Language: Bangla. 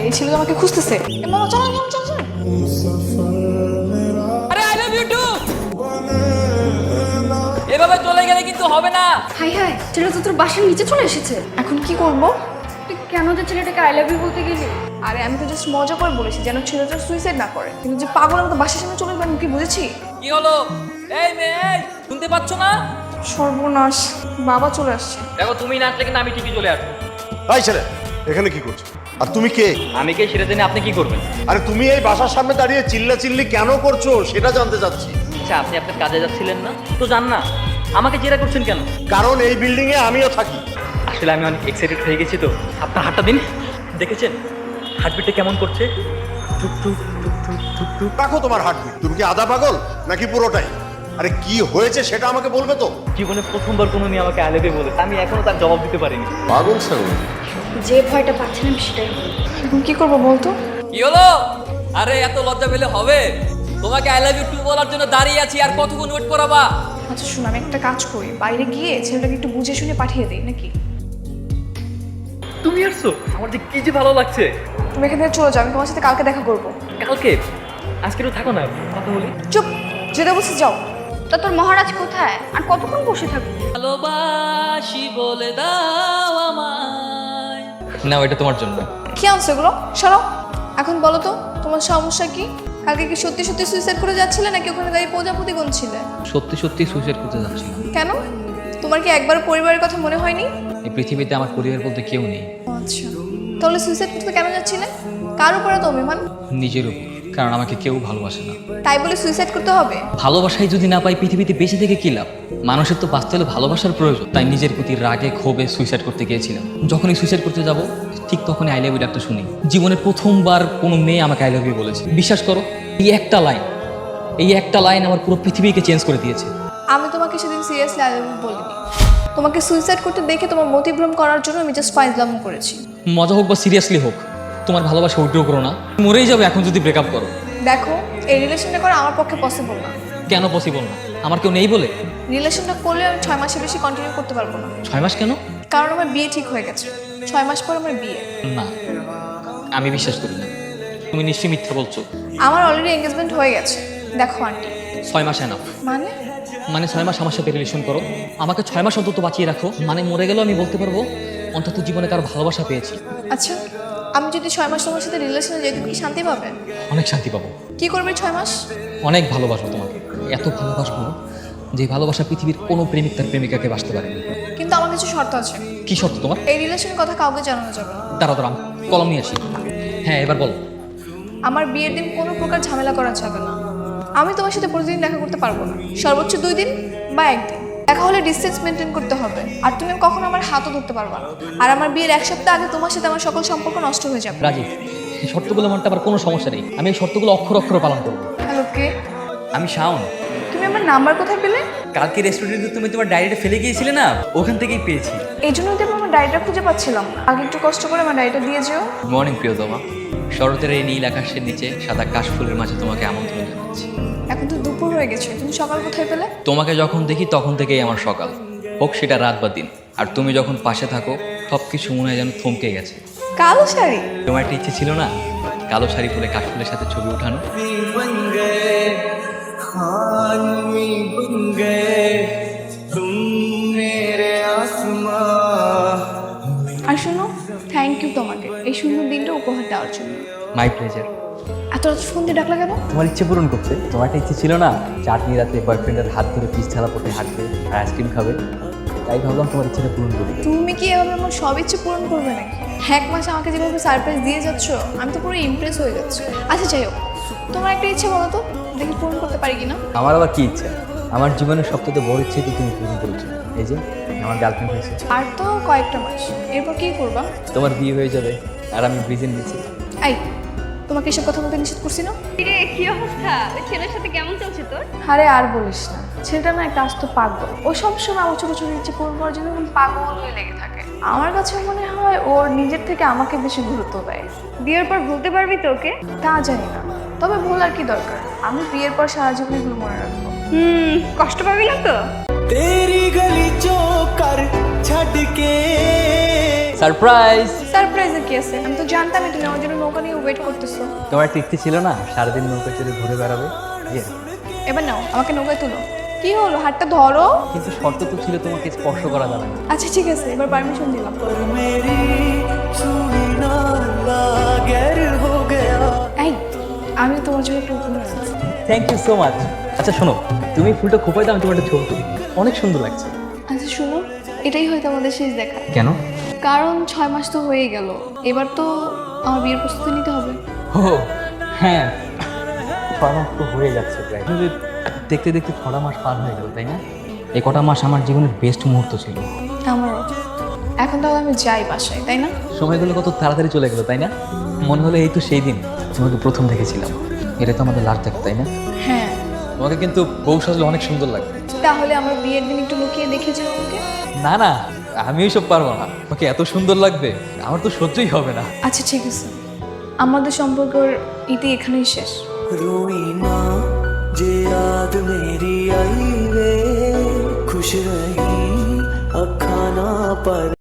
এই ছেলে আমাকে খুঁজতেছে। মামা চলো চলো চলো চলো। আরে আই লাভ ইউ টু। এভাবে চলে গেলে কিন্তু হবে না। হাই হাই, ছেলেটা তো তোর বাসার নিচে চলে এসেছে। এখন কি করব? তুই কেন যে ছেলেটাকে আই লাভ ইউ বলতে গেলি? আরে আমি তো জাস্ট মজা করে বলেছি যেন ছেলেটা সুইসাইড না করে, কিন্তু যে পাগল আমি তো বাসার সামনে চলে গেলাম, কি বুঝেছি? কি হলো? এই মেয়ে, এই, শুনতে পাচ্ছ না? সর্বনাশ, বাবা চলে আসছে। দেখো তুমি না আসলে কিন্তু আমি ঠিকই চলে আসবো। এই ছেলে, এখানে কি করছো? আর তুমি কে? আমি কে সেটা জেনে আপনি কি করবেন? আরে তুমি এই বাসার সামনে দাঁড়িয়ে চিল্লাচিল্লি কেন করছো সেটা জানতে চাচ্ছি। আচ্ছা, আপনি আপনার কাজে যাচ্ছিলেন না তো? যান না, আমাকে জেরা করছেন কেন? কারণ এই বিল্ডিং এ আমিও থাকি। আসলে আমি অনেক এক্সাইটেড হয়ে গেছি তো। আপনার হাতটা দিন। দেখেছেন হার্টবিটটা কেমন করছে? টুক টুক টুক টুক টুক টুক। রাখো তোমার হার্টবিট। তুমি কি আধা পাগল নাকি পুরোটাই? আরে কি হয়েছে সেটা আমাকে বলবে তো। জীবনে প্রথমবার কোনো মেয়ে আমাকে আলেবে বলে আমি এখনো তার জবাব দিতে পারিনি। পাগল ছাগল। যে ভয়টা পাচ্ছিলাম সেটাই হলো। এখন কি করবো বলতো? কি হলো? আরে এত লজ্জা পেলে হবে? তোমাকে আই লাভ ইউ টু বলার জন্য দাঁড়িয়ে আছি, আর কতক্ষণ ওয়েট করাবা? আচ্ছা শুন, আমি একটা কাজ করি, বাইরে গিয়ে ছেলেটাকে একটু বুঝে শুনে পাঠিয়ে দিই নাকি? তুমি আসছো? আমার যে কি যে ভালো লাগছে। তুমি এখান থেকে চলে যাও, আমি তোমার সাথে কালকে দেখা করবো। কালকে? আজকে তো থাকো না, কথা বলি। চুপ, যেটা বলছি যাও। তা তোর মহারাজ কোথায়? আর কতক্ষণ বসে থাকবি? ভালোবাসি বলে দাও আমায়। না, এটা তোমার জন্য। কি আনছো এগুলো? সরো। এখন বলো তো তোমার সমস্যা কি? কালকে কি সত্যি সত্যি সুইসাইড করে যাচ্ছিলে নাকি ওখানে দাঁড়িয়ে প্রজাপতি গুনছিলে? সত্যি সত্যি সুইসাইড করতে যাচ্ছিলাম। কেন? তোমার কি একবার পরিবারের কথা মনে হয়নি? এই পৃথিবীতে আমার পরিবার বলতে কেউ নেই। আচ্ছা, তাহলে সুইসাইড করতে কেন যাচ্ছিলে? কার উপরে তো অভিমান? নিজের উপর, কারণ আমাকে কেউ ভালোবাসে না। তাই বলে সুইসাইড করতে হবে? ভালোবাসাই যদি না পাই পৃথিবীতে বেঁচে থেকে কি লাভ? মানুষের তো বাঁচতে হলে ভালোবাসার প্রয়োজন। তাই নিজের প্রতি রাগে ক্ষোভে সুইসাইড করতে গিয়েছিলাম। যখনই সুইসাইড করতে যাব ঠিক তখনই আই লাভ ইউ ডাকটা শুনি। জীবনে প্রথমবার কোনো মেয়ে আমাকে আই লাভ ইউ বলেছে। বিশ্বাস করো, এই একটা লাইন আমার পুরো পৃথিবীকে চেঞ্জ করে দিয়েছে। আমি তোমাকে সেদিন সিরিয়াসলি আই লাভ ইউ বলিনি। তোমাকে সুইসাইড করতে দেখে তোমার মতিভ্রম করার জন্য আমি জাস্ট ফাইজলাম করেছি। মজা হোক বা সিরিয়াসলি হোক, তোমার ভালোবাসা উইথড্র করো না। মরেই যাবে এখন যদি ব্রেকআপ করো। দেখো, এই রিলেশনটা করা আমার পক্ষে পসিবল না। কেন পসিবল না? আমার কেউ নেই বলে? রিলেশনটা করলে আমি 6 মাসের বেশি কন্টিনিউ করতে পারবো না। 6 মাস কেন? কারণ আমার বিয়ে ঠিক হয়ে গেছে। 6 মাস পর আমার বিয়ে। না, আমি বিশ্বাস করি না। তুমি নিশ্চয়ই মিথ্যা বলছো। আমার অলরেডি এঙ্গেজমেন্ট হয়ে গেছে। দেখো আন্টি। 6 মাস এনাফ। মানে 6 মাস আমার সাথে রিলেশন করো, আমাকে 6 মাস অন্তত বাঁচিয়ে রাখো। মানে মরে গেলেও আমি বলতে পারবো অন্তত জীবনে কারো ভালোবাসা পেয়েছি। আচ্ছা, আমি যদি 6 মাস তোমার সাথে রিলেশনে যাই, তুমি কি শান্তি পাবে? অনেক শান্তি পাবো। কি করবে 6 মাস? অনেক ভালোবাসবো তোমাকে, এত ভালোবাসবো যে ভালোবাসা পৃথিবীর কোনো প্রেমিক তার প্রেমিকাকে বাসতে পারে না। কিন্তু আমার কিছু শর্ত আছে। কি শর্ত তোমার? এই রিলেশনের কথা কাউকে জানানো যাবে না। দাঁড়া, কলম নিয়ে আসি। হ্যাঁ, এবার বলো। আমার বিয়ের দিন কোনো প্রকার ঝামেলা করা যাবে না। আমি তোমার সাথে প্রতিদিন দেখা করতে পারবো না, সর্বোচ্চ 2 দিন বা 1 দিন। দেখা হলে ডিসটেন্স মেনটেন করতে হবে। আর তুমি কখনো আমার হাতও ধরতে পারবা না। আর আমার বিয়ের 1 সপ্তাহ আগে তোমার সাথে আমার সকল সম্পর্ক নষ্ট হয়ে যাবে। রাজি, এই শর্তগুলো মানতে আবার কোনো সমস্যা নেই। আমি এই শর্তগুলো অক্ষর অক্ষরে পালন করবো। হ্যালো, কে? আমি শাওন। তুমি আমার নাম্বার কোথায় পেলে? কালকে রেস্টুরেন্টে তুমি তোমার ডায়েরিটা ফেলে গিয়েছিলে না, ওখান থেকেই পেয়েছি। এই জন্যই তো আমি আমার ডায়েরিটা খুঁজে পাচ্ছিলাম না। আগে একটু কষ্ট করে আমার ডায়েরিটা দিয়ে যেও। মর্নিং প্রিয়তমা, শরতের এই নীল আকাশের নিচে সাদা কাশফুলের মাঝে তোমাকে আমন্ত্রণ জানাচ্ছি। এখন তো দুপুর হয়ে গেছে, তুমি সকাল কোথায় পেলে? তোমাকে যখন দেখি তখন থেকেই আমার সকাল, হোক সেটা রাত বা দিন। আর তুমি যখন পাশে থাকো সব কিছু মনে হয় যেন থমকে গেছে। কালো শাড়ি? তোমার একটা ইচ্ছে ছিল না কালো শাড়ি পরে কাশফুলের সাথে ছবি ওঠানো? আর শোনো, থ্যাংক ইউ তোমাকে এই সুন্দর দিনটা উপহার দেওয়ার জন্য। My pleasure. এত রাত ফোন দিয়ে ডাকলা কেন? তোমার ইচ্ছে পূরণ করতে। তোমার একটা ইচ্ছে ছিল না চাটনি রাতে বয়ফ্রেন্ডের হাত ধরে পিস ছাড়া পথে হাঁটবে আর আইসক্রিম খাবে? তাই ভাবলাম তোমার ইচ্ছেটা পূরণ করি। তুমি কি এভাবে আমার সব ইচ্ছে পূরণ করবে নাকি? 1 মাস আমাকে যেভাবে সারপ্রাইজ দিয়ে যাচ্ছ, আমি তো পুরো ইমপ্রেস হয়ে যাচ্ছি। আচ্ছা যাই হোক, তোমার একটা ইচ্ছে বলো তো, দেখি পূরণ করতে পারি কিনা। আমার আবার কি ইচ্ছা? আমার জীবনের সবথেকে বড় ইচ্ছে তো তুমি পূরণ করেছো। এই যে আমার গার্লফ্রেন্ড হয়েছে। আর তো কয়েকটা মাস, এরপর কি করবা? তোমার বিয়ে হয়ে যাবে আর আমি ব্রিজেন নিচ্ছি। এই, তোমাকে এসব কথা বলতে নিষেধ করছি না? রে, কি অবস্থা? ওই ছেলের সাথে কেমন চলছে তোর? আরে আর বলিস না, ছেলেটা না একটা আস্ত পাগল। ও সবসময় আমার ছোট ছোট ইচ্ছে পূরণ করার জন্য পাগল হয়ে লেগে থাকে। আমার কাছে মনে হয় ওর নিজের থেকে আমাকে বেশি গুরুত্ব দেয়। বিয়ের পর ভুলতে পারবি তো ওকে? তা জানি না, তবে ভুল আর কি দরকার, আমি বিয়ের পর সারা জীবন এগুলো মনে রাখবো। কষ্ট পাবি না তো? तेरी गली चो कर छड़ के সারপ্রাইজ! সারপ্রাইজের কি আছে? আমি তো জানতামই তুমি আমার জন্য নৌকা নিয়ে ওয়েট করতেছো। তোমার একটা ইচ্ছে ছিল না সারাদিন নৌকা চড়ে ঘুরে বেড়াবে? এবার নাও আমাকে নৌকায় তুলো। কি হলো, হাতটা ধরো। কিন্তু শর্ত তো ছিল তোমাকে স্পর্শ করা যাবে না। আচ্ছা ঠিক আছে, এবার পারমিশন দিলাম। এই, আমি তোমার জন্য একটা উপহার আনছি। Thank you so much. আচ্ছা শোনো, তুমি ফুলটা খোপাই দাও, আমি তোমার একটা ছবি তুলি। অনেক সুন্দর লাগছে। আচ্ছা শুনো, এটাই হয়তো আমাদের শেষ দেখা। কেন? কারণ 6 মাস তো হয়ে গেল, এবার তো আমার বিয়ের প্রস্তুতি নিতে হবে। ও হ্যাঁ, 6 মাস তো হয়ে যাচ্ছে প্রায়। দেখতে দেখতে 6 মাস পার হয়ে গেল, তাই না? এই কটা মাস আমার জীবনের বেস্ট মুহূর্ত ছিল। আমারও। এখন তাহলে আমি যাই বাসায়, তাই না? সময়গুলো কত তাড়াতাড়ি চলে গেল, তাই না? মনে হলো এই তো সেই দিন তোমাকে প্রথম দেখেছিলাম। এটা তো আমাদের লাস্ট দেখা, তাই না? হ্যাঁ। তোমাকে কিন্তু বউ সাজলে অনেক সুন্দর লাগবে। তাহলে আমার বিয়ের দিন একটু লুকিয়ে দেখেছিল আমাকে। না না, আমি ওইসব পারবো না। তোমাকে এত সুন্দর লাগবে আমার তো সহ্যই হবে না। আচ্ছা ঠিক আছে, আমাদের সম্পর্কের ইতি এখানেই শেষ। रोई ना जे याद मेरी आई वे खुश रही